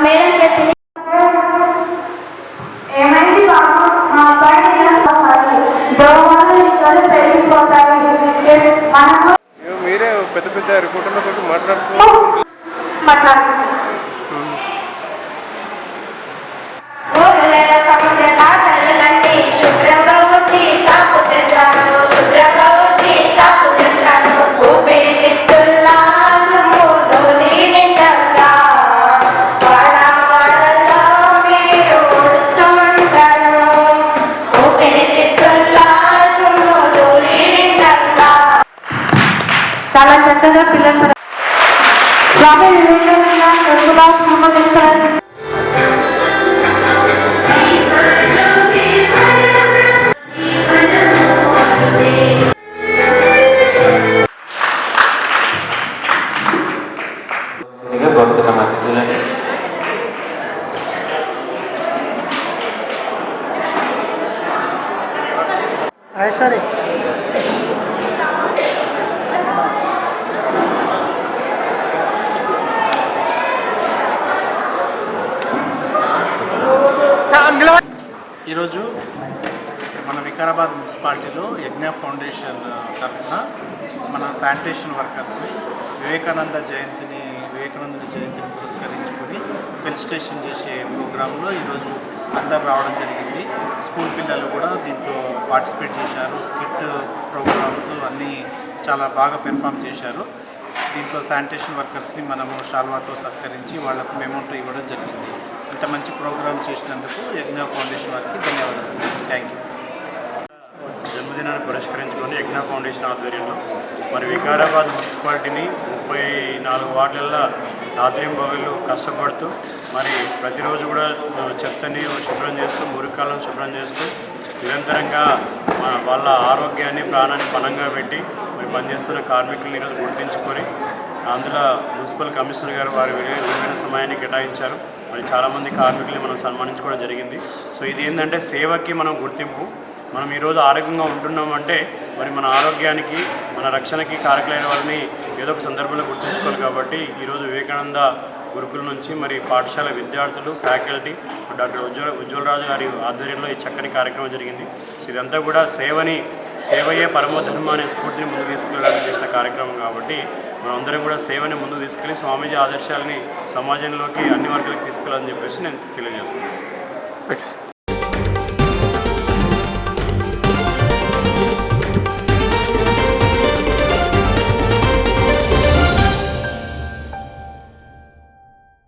Madam చెప్పింది. ఏమైంది బాబు, మా అబ్బాయిని దోమలు ఇద్దరు పెరిగిపోతాయి. మీరే పెద్ద పెద్ద రిపోర్టర్లతో మాట్లాడుతున్నారు. చాలా చక్కగా పిల్లలు సరే ఈరోజు మన వికారాబాద్ మున్సిపాలిటీలో యజ్ఞ ఫౌండేషన్ తరఫున మన శానిటేషన్ వర్కర్స్ వివేకానంద జయంతిని పురస్కరించుకొని ఫెలిసిటేషన్ చేసే ప్రోగ్రాంలో ఈరోజు అందరు రావడం జరిగింది. స్కూల్ పిల్లలు కూడా దీంట్లో పార్టిసిపేట్ చేశారు. స్కిట్ ప్రోగ్రామ్స్ అన్నీ చాలా బాగా పెర్ఫామ్ చేశారు. దీంట్లో శానిటేషన్ వర్కర్స్ని మనము షాల్వాతో సత్కరించి వాళ్ళకు మెమోంటో ఇవ్వడం జరిగింది. ఇంత మంచి ప్రోగ్రామ్ చేసినందుకు యజ్ఞ ఫౌండేషన్ వారికి ధన్యవాదాలు. Thank you. జన్మదినాన్ని పురస్కరించుకొని యజ్ఞ ఫౌండేషన్ ఆధ్వర్యంలో మరి వికారాబాద్ మున్సిపాలిటీని 34 వార్డులలో రాత్రింబవళ్ళు కష్టపడుతూ మరి ప్రతిరోజు కూడా చెత్తని శుభ్రం చేస్తూ మురికాలను శుభ్రం చేస్తూ నిరంతరంగా వాళ్ళ ఆరోగ్యాన్ని ప్రాణాన్ని పణంగా పెట్టి మరి పనిచేస్తున్న కార్మికులను ఈరోజు గుర్తించుకొని అందులో మున్సిపల్ కమిషనర్ గారు వారి విలువైన సమయాన్ని కేటాయించారు. మరి చాలామంది కార్మికుల్ని మనం సన్మానించుకోవడం జరిగింది. సో ఇది ఏంటంటే సేవకి మనం గుర్తింపు. మనం ఈరోజు ఆరోగ్యంగా ఉంటున్నామంటే మరి మన ఆరోగ్యానికి మన రక్షణకి కారకులైన వాళ్ళని ఏదో ఒక సందర్భంలో గుర్తుంచుకోవాలి. కాబట్టి ఈరోజు వివేకానంద గురుకుల నుంచి మరి పాఠశాల విద్యార్థులు ఫ్యాకల్టీ డాక్టర్ ఉజ్వలరాజు గారి ఆధ్వర్యంలో ఈ చక్కని కార్యక్రమం జరిగింది. ఇదంతా కూడా సేవయే పరమధర్మ అనే స్ఫూర్తిని ముందుకు తీసుకెళ్ళడానికి చేసిన కార్యక్రమం కాబట్టి మనందరం కూడా సేవని ముందుకు తీసుకెళ్ళి స్వామీజీ ఆదర్శాలని సమాజంలోకి అన్ని వర్గాలకు తీసుకెళ్ళాలని చెప్పేసి నేను తెలియజేస్తున్నాను.